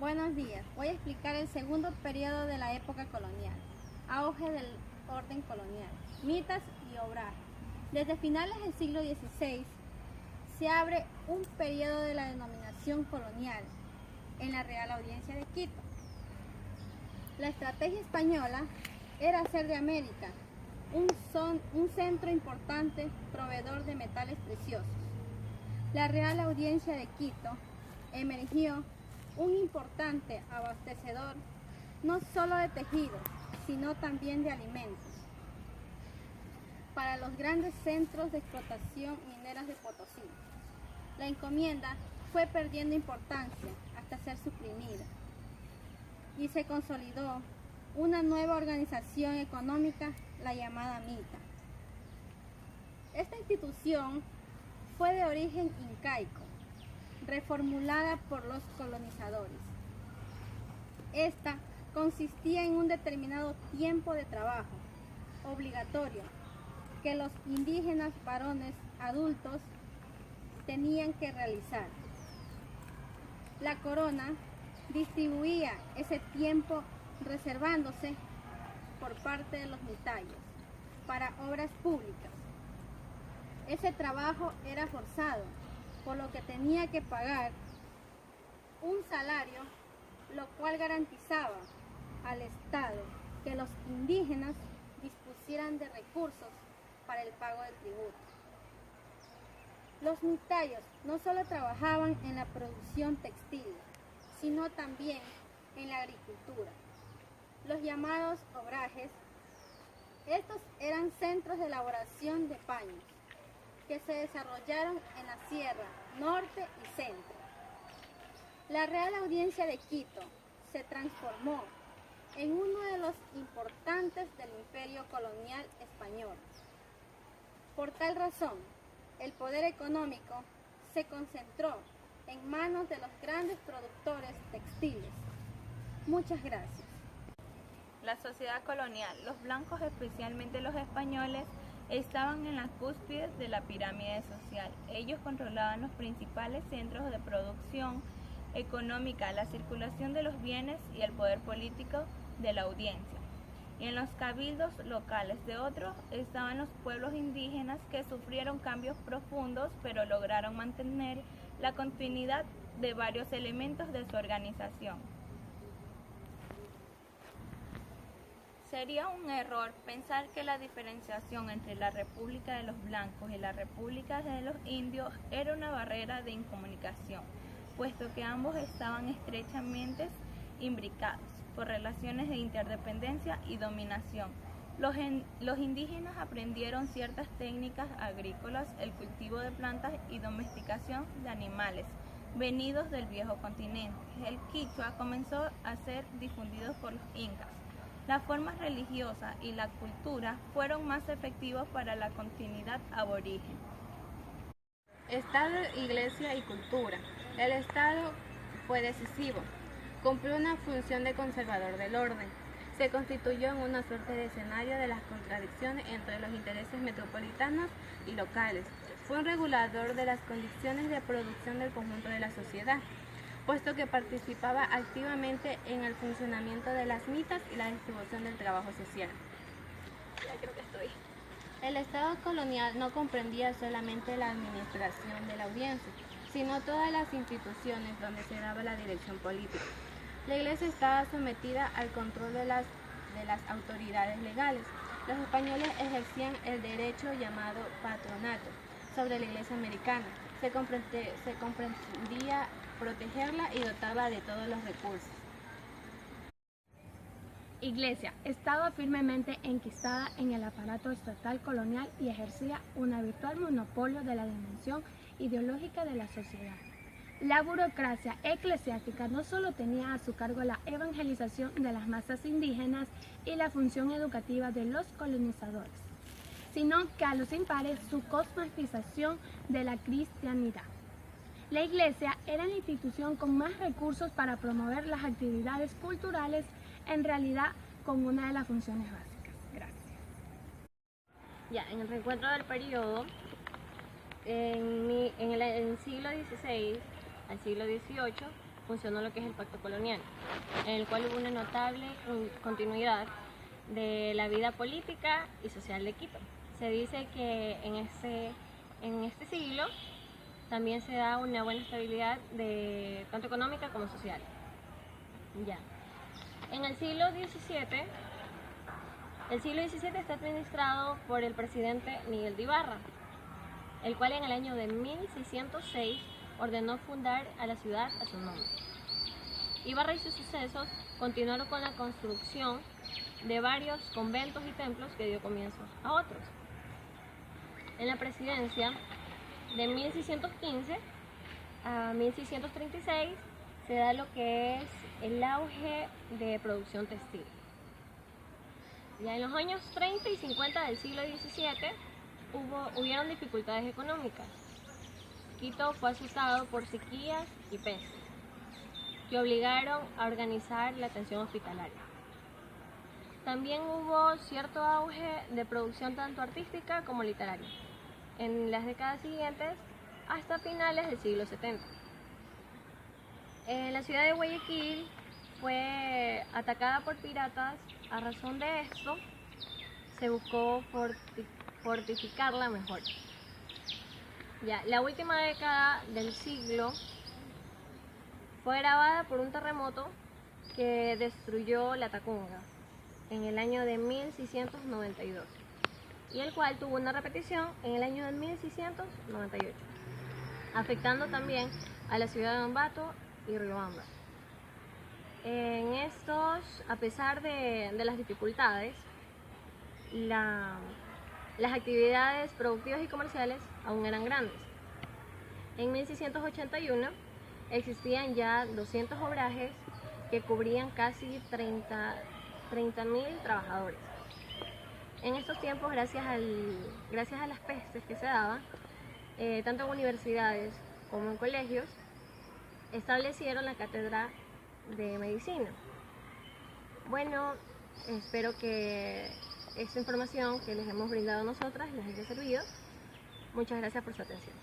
Buenos días. Voy a explicar el segundo periodo de la época colonial, auge del orden colonial, mitas y obrajes. Desde finales del siglo XVI se abre un periodo de la denominación colonial en la Real Audiencia de Quito. La estrategia española era hacer de América un centro importante proveedor de metales preciosos. La Real Audiencia de Quito emergió un importante abastecedor no solo de tejidos, sino también de alimentos para los grandes centros de explotación mineras de Potosí. La encomienda fue perdiendo importancia hasta ser suprimida y se consolidó una nueva organización económica, la llamada MITA. Esta institución fue de origen incaico, reformulada por los colonizadores. Esta consistía en un determinado tiempo de trabajo obligatorio que los indígenas varones adultos tenían que realizar. La corona distribuía ese tiempo reservándose por parte de los mitayos para obras públicas. Ese trabajo era forzado, por lo que tenía que pagar un salario, lo cual garantizaba al Estado que los indígenas dispusieran de recursos para el pago del tributo. Los mitayos no solo trabajaban en la producción textil, sino también en la agricultura. Los llamados obrajes, estos eran centros de elaboración de paños que se desarrollaron en la Sierra Norte y Centro. La Real Audiencia de Quito se transformó en uno de los importantes del imperio colonial español. Por tal razón, el poder económico se concentró en manos de los grandes productores textiles. Muchas gracias. La sociedad colonial, los blancos, especialmente los españoles, estaban en las cúspides de la pirámide social. Ellos controlaban los principales centros de producción económica, la circulación de los bienes y el poder político de la audiencia. Y en los cabildos locales de otros estaban los pueblos indígenas que sufrieron cambios profundos, pero lograron mantener la continuidad de varios elementos de su organización. Sería un error pensar que la diferenciación entre la República de los Blancos y la República de los Indios era una barrera de incomunicación, puesto que ambos estaban estrechamente imbricados por relaciones de interdependencia y dominación. Los indígenas aprendieron ciertas técnicas agrícolas, el cultivo de plantas y domesticación de animales, venidos del viejo continente. El quichua comenzó a ser difundido por los incas. Las formas religiosas y la cultura fueron más efectivos para la continuidad aborigen. Estado, Iglesia y cultura. El Estado fue decisivo. Cumplió una función de conservador del orden. Se constituyó en una suerte de escenario de las contradicciones entre los intereses metropolitanos y locales. Fue un regulador de las condiciones de producción del conjunto de la sociedad, puesto que participaba activamente en el funcionamiento de las mitas y la distribución del trabajo social. El Estado colonial no comprendía solamente la administración de la audiencia, sino todas las instituciones donde se daba la dirección política. La Iglesia estaba sometida al control de las autoridades legales. Los españoles ejercían el derecho llamado patronato sobre la Iglesia americana. Se comprendía protegerla y dotarla de todos los recursos. Iglesia estaba firmemente enquistada en el aparato estatal colonial y ejercía un habitual monopolio de la dimensión ideológica de la sociedad. La burocracia eclesiástica no solo tenía a su cargo la evangelización de las masas indígenas y la función educativa de los colonizadores, sino que a los impares su cosmotización de la cristianidad. La Iglesia era la institución con más recursos para promover las actividades culturales, en realidad con una de las funciones básicas. Gracias. En el reencuentro del periodo, en el siglo XVI al siglo XVIII, funcionó lo que es el Pacto Colonial, en el cual hubo una notable continuidad de la vida política y social de Quito. Se dice que en este siglo también se da una buena estabilidad tanto económica como social. Ya. En el siglo XVII está administrado por el presidente Miguel de Ibarra, el cual en el año de 1606 ordenó fundar a la ciudad a su nombre. Ibarra y sus sucesos continuaron con la construcción de varios conventos y templos que dio comienzo a otros. En la presidencia de 1615 a 1636 se da lo que es el auge de producción textil. Ya en los años 30 y 50 del siglo XVII hubieron dificultades económicas. Quito fue azotado por sequías y pestes, que obligaron a organizar la atención hospitalaria. También hubo cierto auge de producción tanto artística como literaria en las décadas siguientes hasta finales del siglo XVII. La ciudad de Guayaquil fue atacada por piratas. A razón de esto, se buscó fortificarla mejor. Ya, la última década del siglo fue agravada por un terremoto que destruyó la Tacunga en el año de 1692 y el cual tuvo una repetición en el año de 1698, afectando también a la ciudad de Ambato y Riobamba. En estos, a pesar de las dificultades, las actividades productivas y comerciales aún eran grandes. En 1681 existían ya 200 obrajes que cubrían casi 30.000 trabajadores. En estos tiempos, gracias a las pestes que se daban, tanto en universidades como en colegios, establecieron la cátedra de medicina. Bueno, espero que esta información que les hemos brindado nosotras les haya servido. Muchas gracias por su atención.